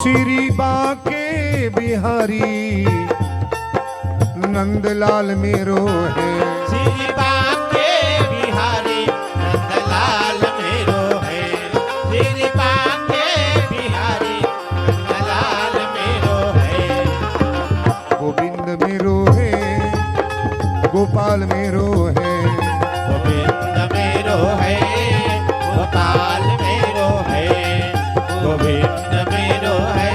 श्री बाके बिहारी नंदलाल मेरो है। श्री बाके बिहारी नंदलाल मेरो है। श्री बाके बिहारी नंदलाल मेरो है। गोविंद मेरो है, गोपाल मेरो है। गोविंद मेरो है, गोपाल मेरो है। गोविंद मेरो है,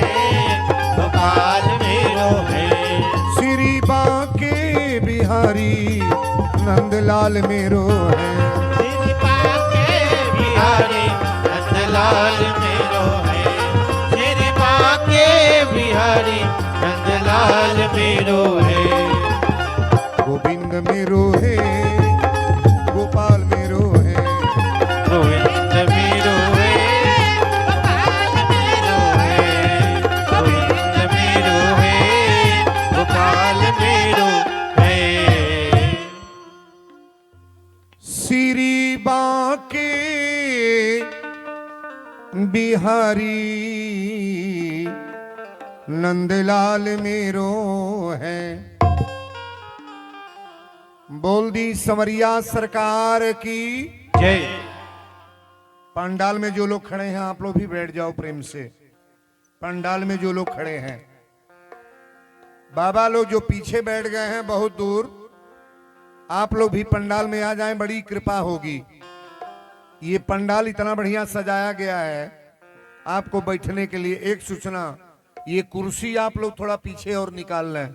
गोपाल मेरो है। श्री बाके बिहारी नंदलाल मेरो है। श्री बाके बिहारी नंदलाल मेरो है। श्री बाके बिहारी नंदलाल मेरो है। गोविंद मेरो है, गोपाल मेरो है। गोविंद मेरो है, गोपाल मेरो है। गोविंद मेरो है, गोपाल मेरो है। श्री बाके बिहारी नंदलाल मेरो है। बोल दी संवरिया सरकार की जय। पंडाल में जो लोग खड़े हैं आप लोग भी बैठ जाओ प्रेम से। पंडाल में जो लोग खड़े हैं, बाबा लोग जो पीछे बैठ गए हैं बहुत दूर, आप लोग भी पंडाल में आ जाएं, बड़ी कृपा होगी। ये पंडाल इतना बढ़िया सजाया गया है आपको बैठने के लिए। एक सूचना, ये कुर्सी आप लोग थोड़ा पीछे और निकाल लें।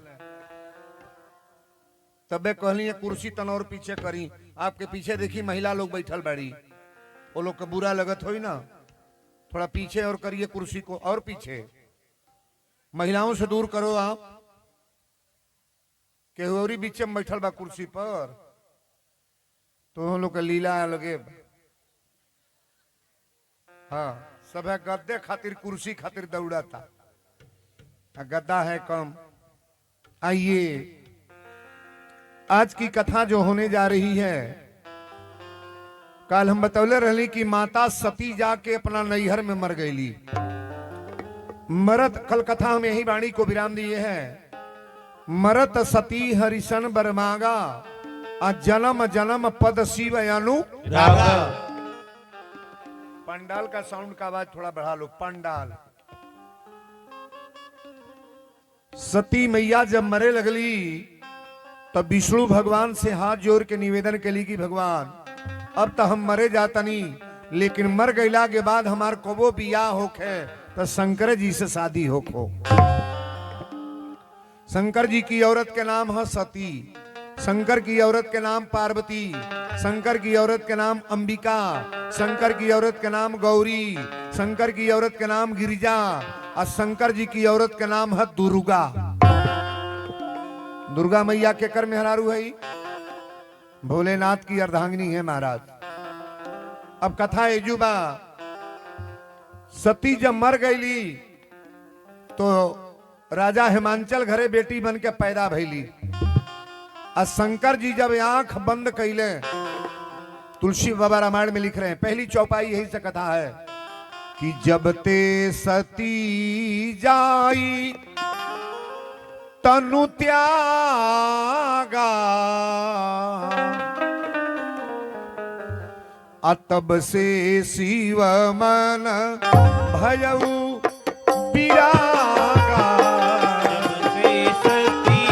तबे कहली कुर्सी तन और पीछे करी। आपके पीछे देखी महिला लोग बैठल बैठी, वो लोग को बुरा लगत हो ना। थोड़ा पीछे और करिए कुर्सी को, और पीछे महिलाओं से दूर करो आप। केहूरी बीच में बैठल बा कुर्सी पर, तो हम लोग का लीला लगे। हाँ, सब है गद्दे खातिर, कुर्सी खातिर दौड़ा था, गद्दा है कम। आइए, आज की कथा जो होने जा रही है, कल हम बतौले रही कि माता सती जाके अपना नैहर में मर गईली। मरत, कल कथा हम यही वाणी को विराम दिए हैं। मरत सती हरिशन बरमागा, आ जन्म जन्म पद शिव अनु रागा। पंडाल का साउंड का आवाज थोड़ा बढ़ा लो। पंडाल, सती मैया जब मरे लगली तब विष्णु भगवान से हाथ जोड़ के निवेदन के लिए कि भगवान अब तो हम मरे जातनी, लेकिन मर गईला के बाद हमार कबो बियाह होखे तो शंकर जी से शादी होखो। शंकर जी की औरत के नाम है सती, शंकर की औरत के नाम पार्वती, शंकर की औरत के नाम अंबिका, शंकर की औरत के नाम गौरी, शंकर की औरत के नाम गिरिजा, और शंकर जी की औरत के नाम है दुर्गा। दुर्गा मैया के कर मेहरारू है, भोलेनाथ की अर्धांगिनी है महाराज। अब कथा एजुबा, सती जब मर गईली तो राजा हिमांचल घरे बेटी बन के पैदा भैली। और शंकर जी जब आंख बंद कैले, तुलसी बाबा रामायण में लिख रहे हैं, पहली चौपाई यही से कथा है कि जब ते सती जाई तनु त्यागा, तब से शिव मन भयउ विरागा। जब से सती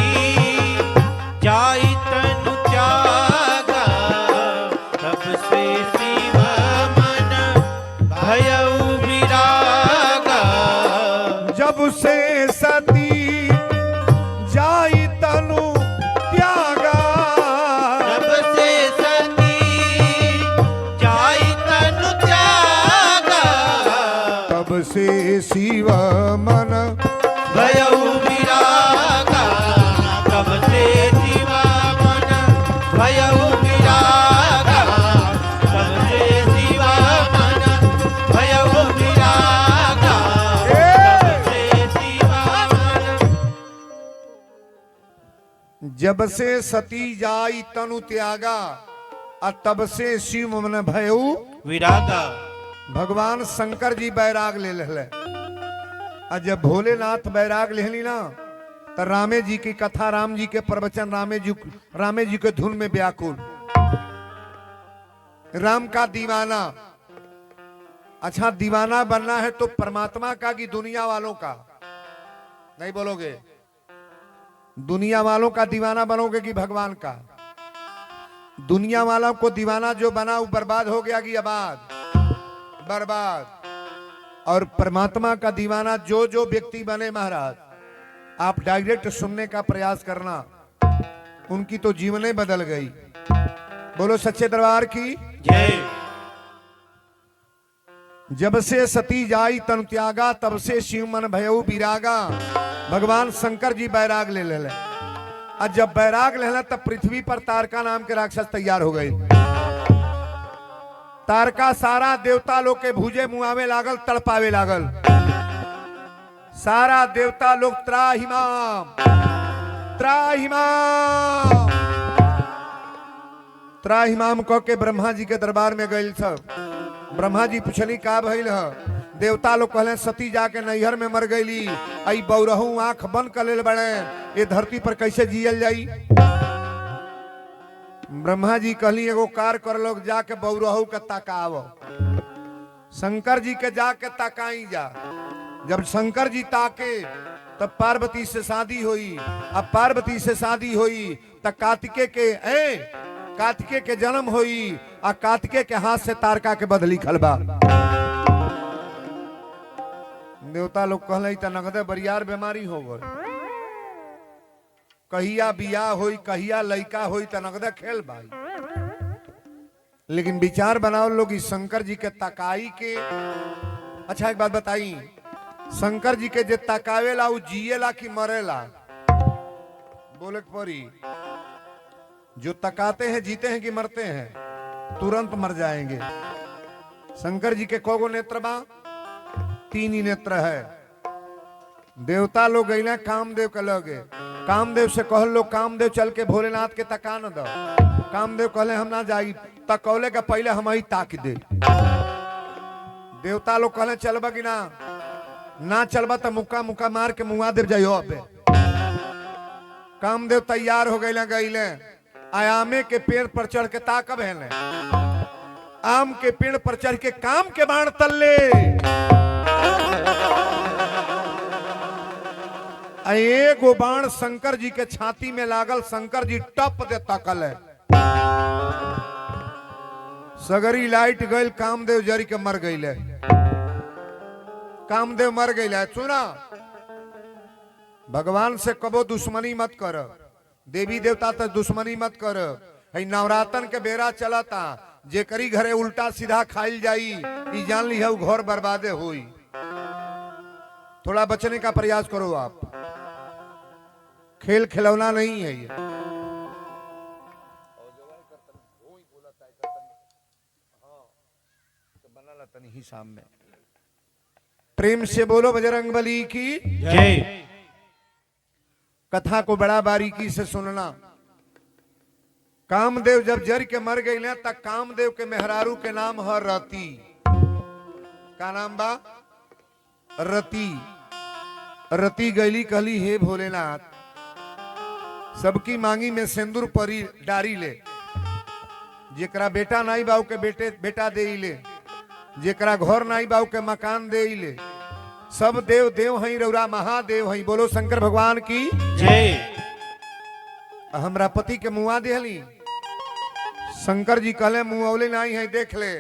जाई तनु त्यागा, तब से शिव मन भयउ विरागा। जब से सती जाई तनु त्यागा, जब से सती जाई तनु त्यागा, तब से शिव मन भयउ विरागा। तब से शिव मन भयउ विरागा। तब से शिव मन भयउ विरागा। तब से शिव मन। जब से सती जाई तनु त्यागा, तब से शिव मन भयउ विरागा। भगवान शंकर जी बैराग ले ले। और जब भोलेनाथ बैराग लेहली ना तो रामे जी की कथा, राम जी के प्रवचन, रामे जी के धुन में व्याकुल, राम का दीवाना। अच्छा, दीवाना बनना है तो परमात्मा का कि दुनिया वालों का? नहीं बोलोगे? दुनिया वालों का दीवाना बनोगे कि भगवान का? दुनिया वालों को दीवाना जो बना वो बर्बाद हो गया कि आबाद? बर्बाद। और परमात्मा का दीवाना जो जो व्यक्ति बने महाराज, आप डायरेक्ट सुनने का प्रयास करना, उनकी तो जीवने बदल गई। बोलो सच्चे दरबार की जय। जब से सती जाई तन त्यागा, तब से शिव मन भयऊ विरागा। भगवान शंकर जी बैराग ले ले। और जब बैराग ले तब पृथ्वी पर तारका नाम के राक्षस तैयार हो गए। तारका सारा देवता लोग के भूजे मुआवे लागल, तड़पावे लागल। सारा देवता लोग त्राहिमाम त्राहिमाम त्राहिमाम कह के ब्रह्मा जी के दरबार में गए सब। ब्रह्मा जी पूछली का भइल है? देवता लोग कहले सती जाके नैहर में मर गईली, आई बौरहू आंख बंद कर ले बड़े, ये धरती पर कैसे जियल जाई? ब्रह्मा जी कहली एगो कार कर लोग, जाके बौरहू के तकाव। शंकर जी के जाके तकाई जा। जब शंकर जी ताके तब पार्वती से शादी हुई। अब पार्वती से शादी हुई तब कार्तिके के जन्म हुई, और कार्तिके के हाथ से तारका के बदली खलबा। देवता लोग कहले त नगदे बरियार बीमारी हो गई, कहिया बियाह होई, कहिया लइका होई, त नगदे खेल भाई। लेकिन विचार बनाओ लोग इस शंकर जी के तकाई के। अच्छा एक बात बताई, शंकर जी के जे तकावेला वो जिएला कि मरेला? बोले परी, जो तकाते हैं जीते हैं कि मरते हैं? तुरंत मर जाएंगे। शंकर जी के कोगो नेत्र बा? 3 ही नेत्र है। देवता लोग गईला कामदेव के लगे, कामदेव से कहल लो कामदेव चल के भोलेनाथ के तका न दो। कामदेव कहले हम ना जाई, तकौले का पहले हम ही ताक दे। देवता लोग कहले चलबा कि ना चलबा तो मुक्का मुक्का मार के मुआ देव जाइयो। अबे कामदेव तैयार हो गईले, आयामे के पेड़ पर चढ़ के ताकब है, आम के पेड़ पर चढ़ के काम के बाण तल्ले। एगो बाण शंकर जी के छाती में लागल, शंकर जी टप दे तकल है, सगरी लाइट गईल, कामदेव जरी के मर गईले। कामदेव मर गईले। सुना, भगवान से कबो दुश्मनी मत कर, देवी देवता तक दुश्मनी मत कर। नवरातन के बेरा चलता, जेकरी घरे उल्टा सीधा खाइल जाई, ई जान ली है वो घर बर्बादे हुई। थोड़ा बचने का प्रयास करो आप, खेल खिलौना नहीं है ये। ही सामने प्रेम से बोलो बजरंगबली की जय। कथा को बड़ा बारीकी से सुनना। कामदेव जब जर के मर गई ना, तब कामदेव के मेहरारू के नाम है रति। का नाम बा? रति। रति गईली, कहली हे भोलेनाथ, सबकी मांगी में सिंदूर परी डारी ले, जेकरा बेटा नाई बाऊ के बेटा दे ले, जेकरा घर नाई बाऊ के मकान दे ले। सब देव देव हई, रौरा महादेव हई। बोलो शंकर भगवान की जय। हमरा पति के मुआ देहली। शंकर जी कहले मुआवले नहीं है, देख ले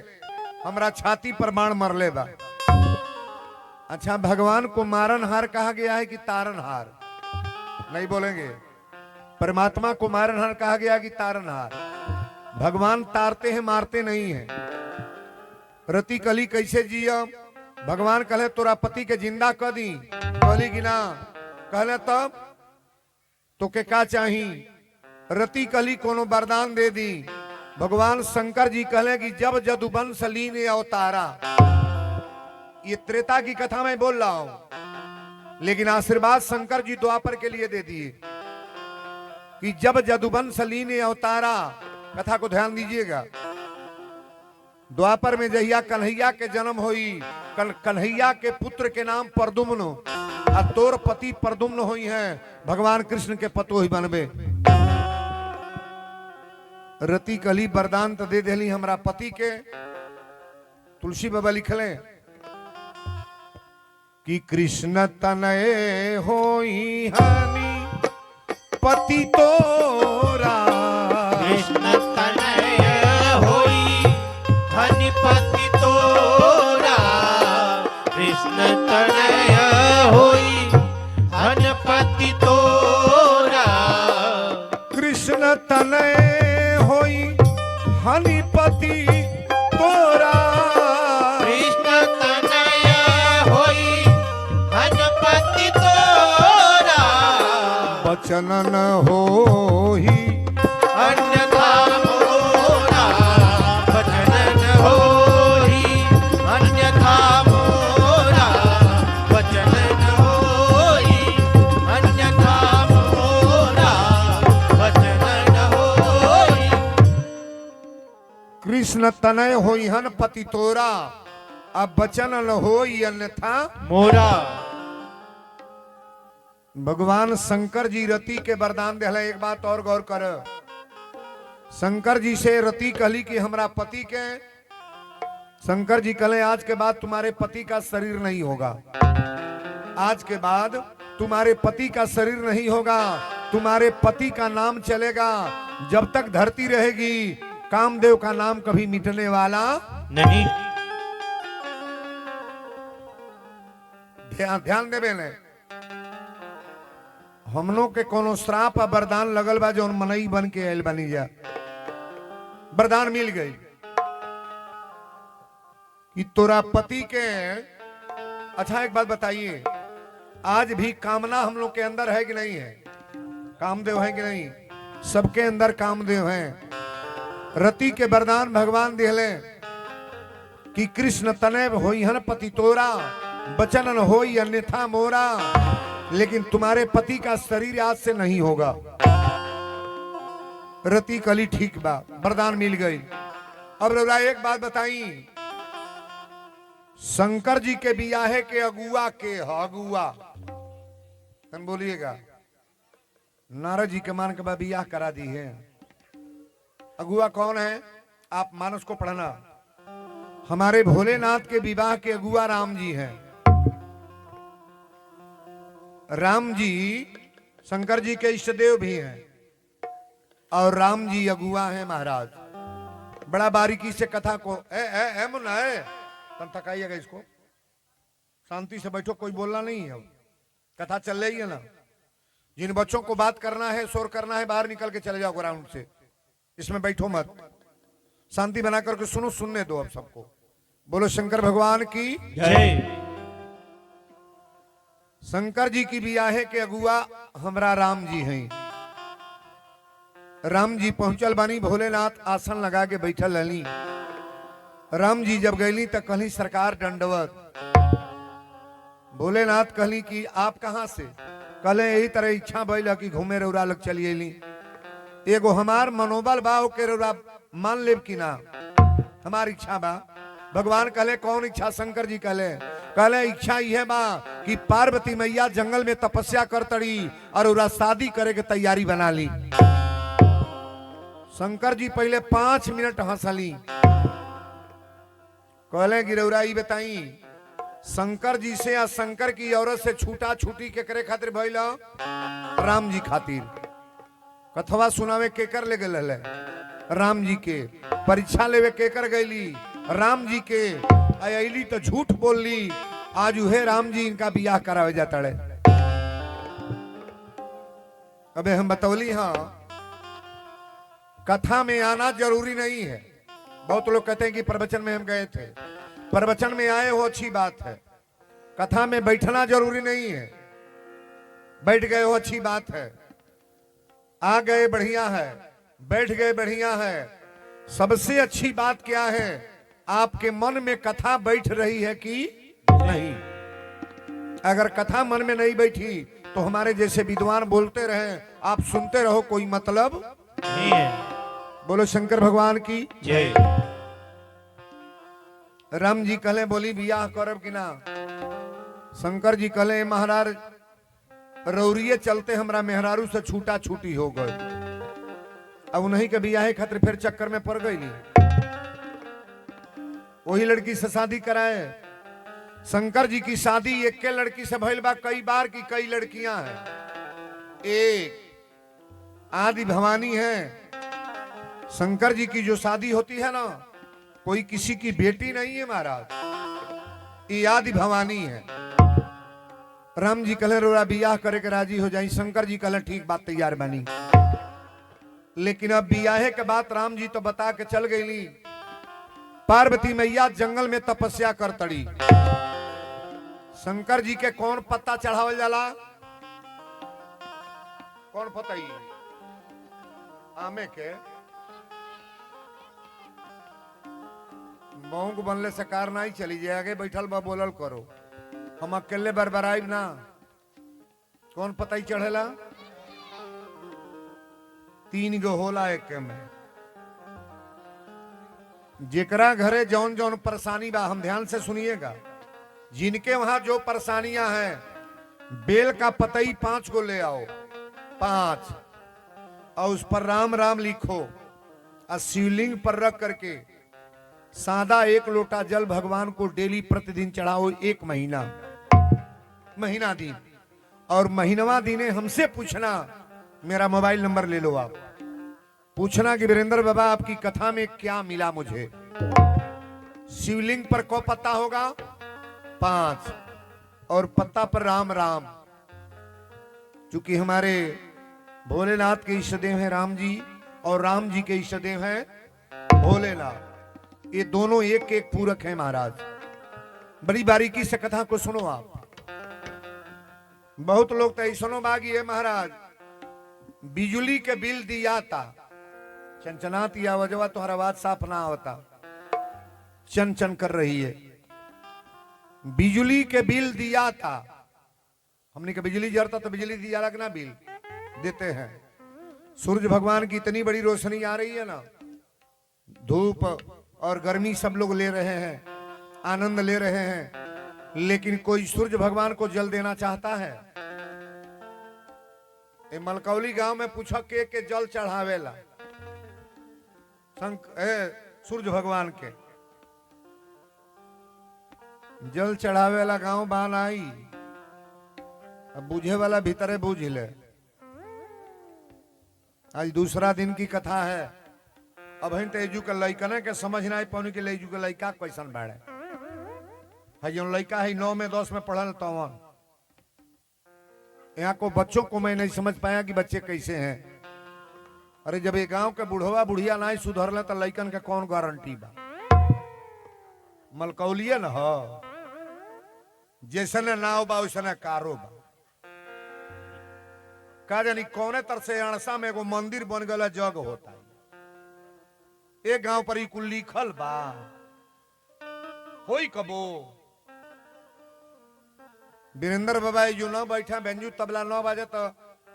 हमरा छाती पर बाण मरले बा। अच्छा, भगवान को मारनहार कहा गया है कि तारनहार? नहीं बोलेंगे। परमात्मा को मारनहार कहा गया कि तारनहार? भगवान तारते हैं, मारते नहीं हैं। रति कली कैसे जिया? भगवान कहले तोरा पति के जिंदा कर दी। कहली कि ना। कहले तब तो के का चाही? रति कली कोनो वरदान दे दी। भगवान शंकर जी कहले कि जब जदुवंश लीन अवतारा, ये त्रेता की कथा मैं बोल रहा हूं, लेकिन आशीर्वाद शंकर जी द्वापर के लिए दे दिए कि जब जदुवंश लीन अवतारा। कथा को ध्यान दीजिएगा। द्वापर में जहिया कन्हैया के जन्म हुई, कन्हैया के पुत्र के नाम प्रद्युम्न, आ तोर पति प्रदुम्न होई हैं भगवान कृष्ण के पतो ही बनबे। रति कली वरदान तो दे देली हमरा पति के। तुलसी बाबा लिखले कि कृष्ण तनय होई हनी पति तोरा। कृष्ण तनय होई हनिपति तोरा। कृष्ण तनय होई हनिपति तोरा। कृष्ण तनय होई हनीपति तोरा। कृष्ण तनय होई हनिपति तोरा। बचन न होही अन्यथा मोरा। वचन न होई अन्यथा मोरा। वचन न होई अन्यथा मोरा। वचन न होई। कृष्ण तनय होई हन पति तोरा। अब बचन न होई अन्यथा। मोरा। भगवान शंकर जी रति के वरदान दिला। एक बात और गौर कर, शंकर जी से रति कहली कि हमरा पति के। शंकर जी कहले आज के बाद तुम्हारे पति का शरीर नहीं होगा। आज के बाद तुम्हारे पति का शरीर नहीं होगा। तुम्हारे पति का नाम चलेगा जब तक धरती रहेगी। कामदेव का नाम कभी मिटने वाला नहीं। ध्यान देवे ने। हमनों के कोनो श्राप आ वरदान लगल बा जो मनई बन के आयल बनी जा। वरदान मिल गई कि तोरा पति के। अच्छा एक बात बताइए, आज भी कामना हम लोग के अंदर है कि नहीं है? कामदेव है कि नहीं? सबके अंदर कामदेव हैं। रति के वरदान भगवान दिले कि कृष्ण तनय होई हन पति तोरा। बचन न होई अन्यथा मोरा। लेकिन तुम्हारे पति का शरीर आज से नहीं होगा। रति कली ठीक बा, वरदान मिल गई। अब रउरा एक बात बताई, शंकर जी के बियाहे के अगुआ के ह? अगुआ तन बोलिएगा। नारद जी के मान के बाद बियाह करा दी है। अगुआ कौन है? आप मानस को पढ़ना। हमारे भोलेनाथ के विवाह के अगुआ राम जी हैं। राम जी शंकर जी के इष्टदेव भी हैं और राम जी अगुआ हैं महाराज। बड़ा बारीकी से कथा को ए मुन्ना है तब थकाइएगा इसको। शांति से बैठो, कोई बोलना नहीं है। कथा चल रही है ना। जिन बच्चों को बात करना है, शोर करना है, बाहर निकल के चले जाओ ग्राउंड से। इसमें बैठो मत, शांति बना करके सुनो। सुनने दो अब सबको। बोलो शंकर भगवान की जय। शंकर जी की बियाहे के अगुआ हमरा राम जी हैं। राम जी पहुंचल बानी, भोलेनाथ आसन लगा के बैठल रहली। राम जी जब गईली तो कहली सरकार दंडवत। भोलेनाथ कहली कि आप कहां से? कहले यही तरह इच्छा भइल कि घूमे रउरा लग चली अली। एगो हमार मनोबल बा के रउरा मान लेब कि ना? हमार इच्छा बा। भगवान कहले कौन इच्छा? शंकर जी कहले इच्छा यह बा कि पार्वती मैया जंगल में तपस्या कर तड़ी और उरा शादी करे के तैयारी बना ली। शंकर जी पहले 5 मिनट हंसली। कहले गिरौरा ई बताई, शंकर जी से या शंकर की औरत से छूटा छूटी के करे खातिर भइल? राम जी खातिर। कथवा सुनावे केकर ले गल? राम जी के। परीक्षा लेवे केकर गईली? राम जी के। अली तो झूठ बोल ली। आज उहे राम जी इनका बियाह करावे जाता है। अबे हम बतौली हाँ, कथा में आना जरूरी नहीं है। बहुत लोग कहते हैं कि प्रवचन में हम गए थे। प्रवचन में आए हो अच्छी बात है, कथा में बैठना जरूरी नहीं है। बैठ गए हो अच्छी बात है, आ गए बढ़िया है, बैठ गए बढ़िया है। सबसे अच्छी बात क्या है? आपके मन में कथा बैठ रही है कि नहीं। अगर कथा मन में नहीं बैठी तो हमारे जैसे विद्वान बोलते रहे, आप सुनते रहो, कोई मतलब नहीं है। बोलो शंकर भगवान की जय। राम जी कहले बोली बियाह करब कि ना? शंकर जी कहले महाराज रौरिये चलते हमरा मेहरारू से छूटा छूटी हो गए, अब उन्हीं के बियाहे खातिर फिर चक्कर में पड़ गई। वही लड़की से शादी कराए। शंकर जी की शादी एक के लड़की से भइल बा, कई बार की कई लड़कियां हैं। एक आदि भवानी है। शंकर जी की जो शादी होती है ना, कोई किसी की बेटी नहीं है महाराज, ये आदि भवानी है। राम जी कहले रोरा बियाह करे के राजी हो जाई। शंकर जी कहले ठीक बात, तैयार बनी। लेकिन अब बियाहे के बाद राम जी तो बता के चल गई, पार्वती मैया जंगल में तपस्या कर तड़ी। शंकर जी के कौन पत्ता चढ़ावल जाला? कौन पतई? आमे के मऊंग बनले से कार नहीं चली जाए, आगे बैठल बा बोलल करो, हम अकेले बरबराइब ना। कौन पतई चढ़ेला? 3 गो होला एक में। जेकरा घरे जौन जौन परेशानी बा, हम ध्यान से सुनिएगा, जिनके वहां जो परेशानियां हैं, बेल का पतई 5 गो ले आओ, 5, और उस पर राम राम लिखो और शिवलिंग पर रख करके सादा 1 लोटा जल भगवान को डेली प्रतिदिन चढ़ाओ, 1 महीना दिन। और महीनवा दिने हमसे पूछना, मेरा मोबाइल नंबर ले लो आप, पूछना कि वीरेंद्र बाबा आपकी कथा में क्या मिला मुझे। शिवलिंग पर को पत्ता होगा? 5, और पत्ता पर राम राम। चूंकि हमारे भोलेनाथ के इष्टदेव हैं राम जी, और राम जी के इष्टदेव हैं भोलेनाथ, ये दोनों एक एक पूरक हैं महाराज। बड़ी बारीकी से कथा को सुनो आप। बहुत लोग तो सुनो बागी है महाराज, बिजली के बिल दिया था, चनचनाती आवाजवा, तो हर आवाज साफ ना होता, चन चन कर रही है। बिजली के बिल दिया था, हमने के बिजली जरता तो बिजली दिया लगना बिल देते हैं। सूरज भगवान की इतनी बड़ी रोशनी आ रही है ना, धूप और गर्मी सब लोग ले रहे हैं, आनंद ले रहे हैं, लेकिन कोई सूरज भगवान को जल देना चाहता है? ए मलकौली गांव में पूछा के जल चढ़ावेला सूरज भगवान के जल चढ़ावेला गांव बान आई। अब बुझे वाला भीतरे बुझ ले। आज दूसरा दिन की कथा है। अब हम तेजू के लइकने के समझ ना पानी के लेजू के लइका कैसन बाड़े है। जो लइका है 9 में 10 में पढ़ल तो यहाँ को बच्चों को मैं नहीं समझ पाया कि बच्चे कैसे हैं। अरे जब ये गांव के बुढ़वा बुढ़िया नहीं सुधरले तो लइकन के कौन गारंटी बा? मलकौलिए न हो, जैसने नाव बा वैसने कारो बा। का जानी कौने तरह से अणसा में एगो मंदिर बन गला जग होता है। एक गांव पर ही कुल लिखल बा, होई कबो। वीरेंद्र बाबा जो न बैठा बेंजू तबला 9 बजे तो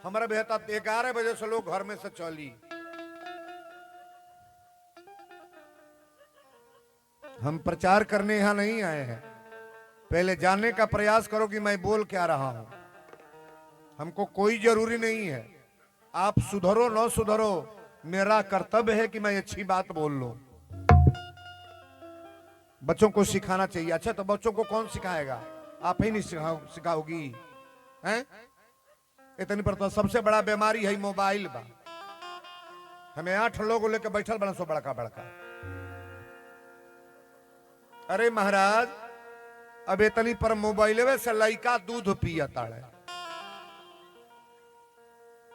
हमारा बेहता 11 बजे से लोग घर में से चली। हम प्रचार करने यहां नहीं आए हैं, पहले जानने का प्रयास करो कि मैं बोल क्या रहा हूं। हमको कोई जरूरी नहीं है, आप सुधरो न सुधरो, मेरा कर्तव्य है कि मैं अच्छी बात बोल लूं। बच्चों को सिखाना चाहिए। अच्छा तो बच्चों को कौन सिखाएगा? आप ही नहीं सिखाओगी हैं? इतनी पर तो सबसे बड़ा बीमारी है मोबाइल बा। हमें 8 लोग लेके बैठल बना सो बड़का बड़का। अरे महाराज अब इतनी पर मोबाइल से लइका दूध पियता है।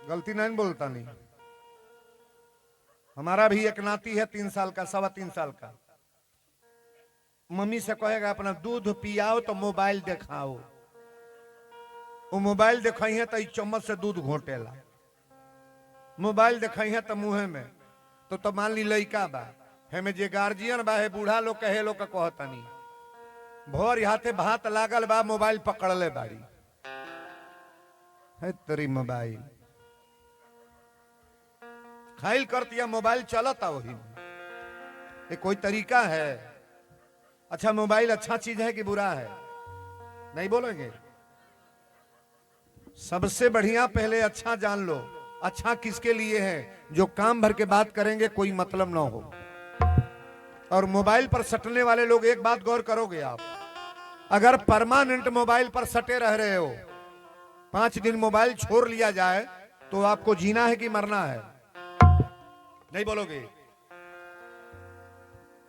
गलती नहीं बोलता नहीं। हमारा भी एक नाती है 3 साल का, 3.25 साल का। मम्मी से कहेगा अपना दूध पियाओ तो मोबाइल दिखाओ। वो मोबाइल दिखाई है तो चम्मच से दूध घोटेला, मोबाइल दिखाई है तो मुंह में। तो मान ली लइका बा, हमें जे गार्जियन बा है बूढ़ा लोग कहे लोग का कहतनी, भोर हाथे भात लागल बा, मोबाइल पकड़ले बाड़ी है तेरी मोबाइल खाइल करती है, मोबाइल चलता वही। ये कोई तरीका है? अच्छा मोबाइल अच्छा चीज है कि बुरा है? नहीं बोलेंगे? सबसे बढ़िया पहले अच्छा जान लो, अच्छा किसके लिए है। जो काम भर के बात करेंगे कोई मतलब ना हो। और मोबाइल पर सटने वाले लोग, एक बात गौर करोगे आप, अगर परमानेंट मोबाइल पर सटे रह रहे हो, 5 दिन मोबाइल छोड़ लिया जाए तो आपको जीना है कि मरना है? नहीं बोलोगे?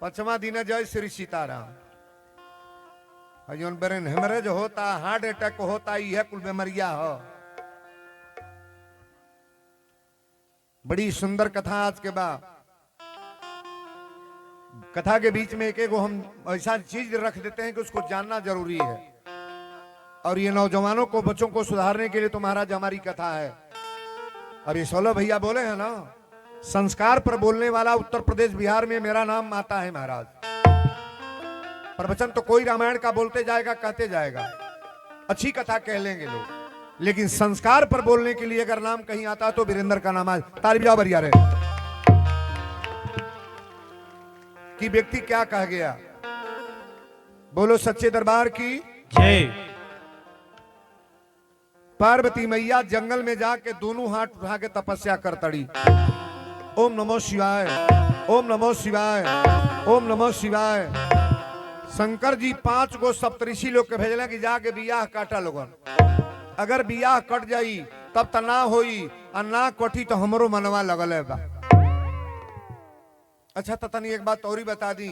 5वां दिन है जय श्री सीताराम। जौन ब्रेन हेमरेज होता, हार्ट अटैक होता, यह कुल बीमारियां हो। बड़ी सुंदर कथा आज के बाद। कथा के बीच में एक एक हम ऐसा चीज रख देते हैं कि उसको जानना जरूरी है। और ये नौजवानों को, बच्चों को सुधारने के लिए तो महाराज हमारी कथा है। और ये 16 भैया बोले हैं ना, संस्कार पर बोलने वाला उत्तर प्रदेश बिहार में मेरा नाम आता है महाराज। प्रवचन तो कोई रामायण का बोलते जाएगा, कहते जाएगा, अच्छी कथा कह लेंगे लोग, लेकिन संस्कार पर बोलने के लिए अगर नाम कहीं आता तो वीरेंद्र का नाम आज। ताली बजाओ बरिया रे। कि व्यक्ति क्या कह गया। बोलो सच्चे दरबार की जय। पार्वती मैया जंगल में जाके दोनों हाथ उठा के तपस्या कर तड़ी। ओम नमो शिवाय, ओम नमो शिवाय, ओम नमो शिवाय। शंकर जी 5 गो सप्तऋषि लोग के भेजले कि जाके बियाह काटा लोगन। अगर बियाह कट जाई तब त ना होई, और ना कटी तो हमरो मनवा लगल है बा। अच्छा तो तनी एक बात और ही बता दी,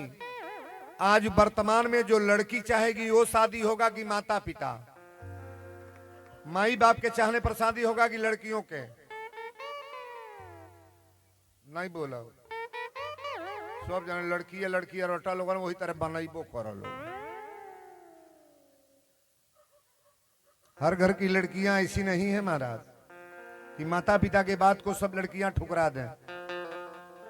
आज वर्तमान में जो लड़की चाहेगी वो शादी होगा कि माता पिता, माई बाप के चाहने पर शादी होगा कि लड़कियों के? नहीं बोला। सब जाने लड़की है, लड़की है, रोटा लोगन वही तरह बनाइबो कर लो। हर घर की लड़कियां ऐसी नहीं है महाराज कि माता पिता के बात को सब लड़कियां ठुकरा दें।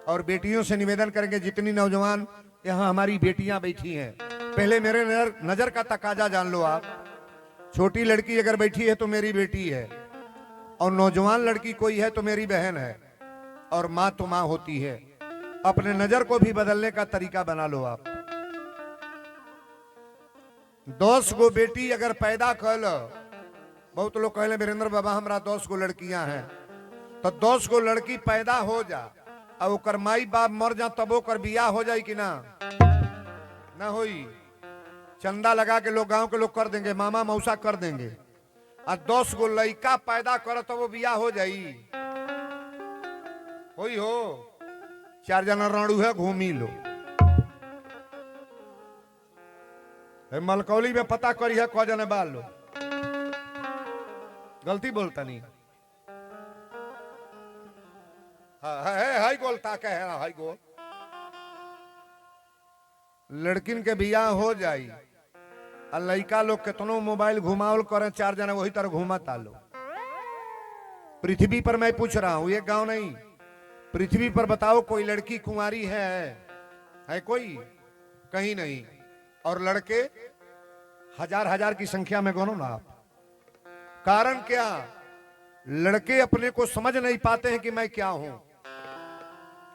और बेटियों से निवेदन करेंगे, जितनी नौजवान यहाँ हमारी बेटियां बैठी हैं, पहले मेरे नजर का तकाजा जान लो आप। छोटी लड़की अगर बैठी है तो मेरी बेटी है, और नौजवान लड़की कोई है तो मेरी बहन है, और माँ तो माँ होती है। अपने नजर को भी बदलने का तरीका बना लो आप। 10 गो बेटी अगर पैदा कर लो, बहुत लोग कहले वीरेंद्र बाबा हमरा 10 गो लड़कियां हैं, तो 10 गो लड़की पैदा हो जा और ओकर माई बाप मर जा तब ओकर बियाह हो जाए कि ना? ना होई। चंदा लगा के लोग, गांव के लोग कर देंगे, मामा मौसा कर देंगे। और 10 गो लड़का पैदा करो तो वो बियाह हो जाई? होई हो? 4 जना राणू है, घूमी लो। मलकौली में पता करी है, क जने बाल लो। गलती बोलता नहीं। है हाई गोल ताके है ना, हाई गोल। लड़किन के बियाह हो जाई, और लड़का लोग कितनों मोबाइल घुमावल करें, 4 जना वही तरह घूमता लो। पृथ्वी पर मैं पूछ रहा हूं, ये गांव नहीं, पृथ्वी पर बताओ कोई लड़की कुंवारी है कोई? कहीं नहीं। और लड़के हजार हजार की संख्या में गिनो ना आप। कारण क्या? लड़के अपने को समझ नहीं पाते हैं कि मैं क्या हूं।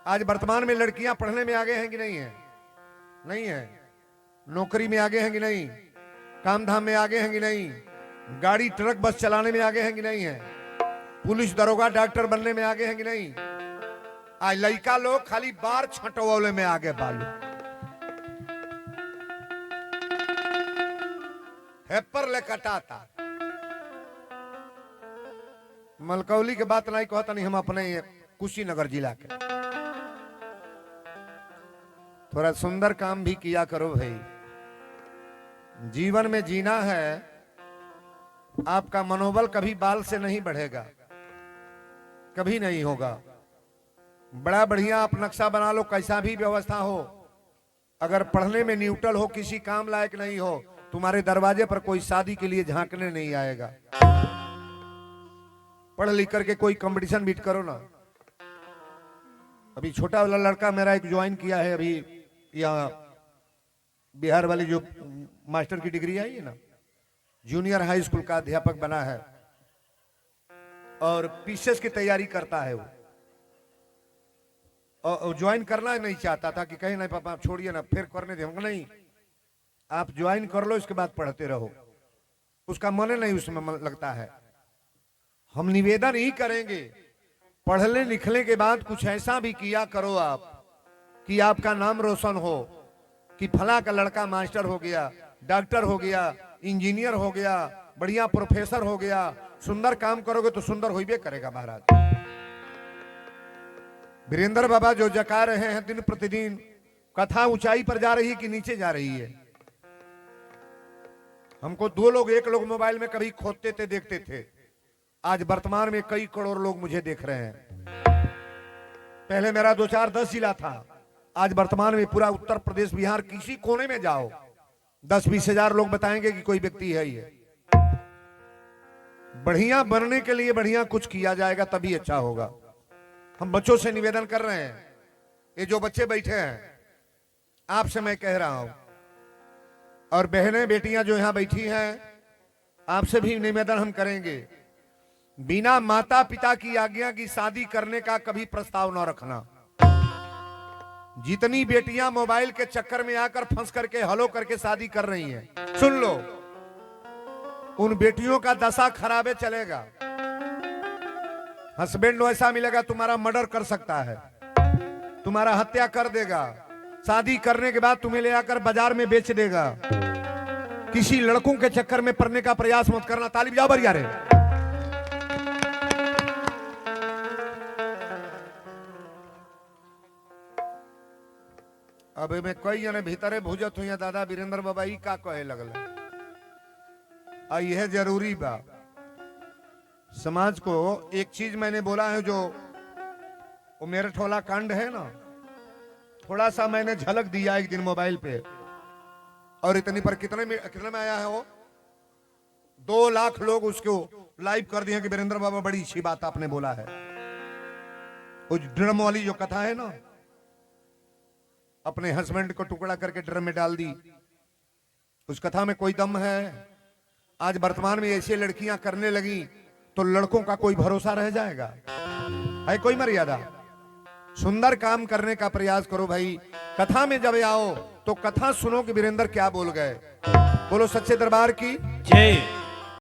आज वर्तमान में लड़कियां पढ़ने में आगे हैं कि नहीं है? नहीं है। नौकरी में आगे हैं कि नहीं? काम धाम में आगे हैं कि नहीं? गाड़ी ट्रक बस चलाने में आगे हैं कि नहीं है? पुलिस दरोगा डॉक्टर बनने में आगे हैं कि नहीं? आज लड़का लोग खाली बार छटवाले में आगे बालू। हेपर ले कटाता। मलकौली के बात नहीं कहता नहीं, हम अपने कुशीनगर जिला के। थोड़ा सुंदर काम भी किया करो भाई। जीवन में जीना है, आपका मनोबल कभी बाल से नहीं बढ़ेगा, कभी नहीं होगा। बड़ा बढ़िया आप नक्शा बना लो, कैसा भी व्यवस्था हो, अगर पढ़ने में न्यूट्रल हो, किसी काम लायक नहीं हो, तुम्हारे दरवाजे पर कोई शादी के लिए झांकने नहीं आएगा। पढ़ लिख करके कोई कंपटीशन बीट करो ना। अभी छोटा वाला लड़का मेरा एक ज्वाइन किया है, अभी यहाँ बिहार वाली जो मास्टर की डिग्री आई है ना, जूनियर हाई स्कूल का अध्यापक बना है, और पीसीएस की तैयारी करता है वो। और ज्वाइन करना नहीं चाहता था कि कहीं नहीं पापा छोड़िए ना, फिर करने दे। नहीं, आप ज्वाइन कर लो, इसके बाद पढ़ते रहो। उसका मन नहीं उसमें लगता है। हम निवेदन ही करेंगे, पढ़ने लिखने के बाद कुछ ऐसा भी किया करो आप कि आपका नाम रोशन हो, कि फला का लड़का मास्टर हो गया, डॉक्टर हो गया, इंजीनियर हो गया, बढ़िया प्रोफेसर हो गया। सुंदर काम करोगे तो सुंदर होइबे करेगा महाराज। वीरेंद्र बाबा जो जका रहे हैं दिन प्रतिदिन, कथा ऊंचाई पर जा रही है कि नीचे जा रही है? हमको दो लोग, एक लोग मोबाइल में कभी खोदते थे, देखते थे, आज वर्तमान में कई करोड़ लोग मुझे देख रहे हैं। पहले मेरा 2 4 10 जिला था, आज वर्तमान में पूरा उत्तर प्रदेश बिहार किसी कोने में जाओ 10-20 हजार लोग बताएंगे कि कोई व्यक्ति है ये। बढ़िया बनने के लिए बढ़िया कुछ किया जाएगा तभी अच्छा होगा। हम बच्चों से निवेदन कर रहे हैं, ये जो बच्चे बैठे हैं आपसे मैं कह रहा हूं, और बहनें बेटियां जो यहां बैठी हैं आपसे भी निवेदन हम करेंगे, बिना माता पिता की आज्ञा की शादी करने का कभी प्रस्ताव न रखना। जितनी बेटियां मोबाइल के चक्कर में आकर फंस करके हलो करके शादी कर रही हैं, सुन लो, उन बेटियों का दशा खराबे चलेगा। हस्बैंड ऐसा मिलेगा तुम्हारा मर्डर कर सकता है, तुम्हारा हत्या कर देगा, शादी करने के बाद तुम्हें ले आकर बाजार में बेच देगा। किसी लड़कों के चक्कर में पड़ने का प्रयास मत करना। ताली बजाओ बढ़िया रे। अब में कई जने भीतरे भूजत हुई दादा वीरेंद्र बाबा ही का कहे लगल, यह जरूरी बा समाज को। एक चीज मैंने बोला है, जो वो मेरठ वाला कांड है ना, थोड़ा सा मैंने झलक दिया एक दिन मोबाइल पे, और इतनी पर कितने में आया है वो? 2 लाख लोग उसको लाइव कर दिए कि वीरेंद्र बाबा बड़ी अच्छी बात आपने बोला है। वो ड्रम वाली जो कथा है ना, अपने हस्बैंड को टुकड़ा करके ड्रम में डाल दी, उस कथा में कोई दम है? आज वर्तमान में ऐसी लड़कियां करने लगी तो लड़कों का कोई भरोसा रह जाएगा? है कोई मर्यादा? सुंदर काम करने का प्रयास करो भाई। कथा में जब आओ तो कथा सुनो कि वीरेंद्र क्या बोल गए। बोलो सच्चे दरबार की जय।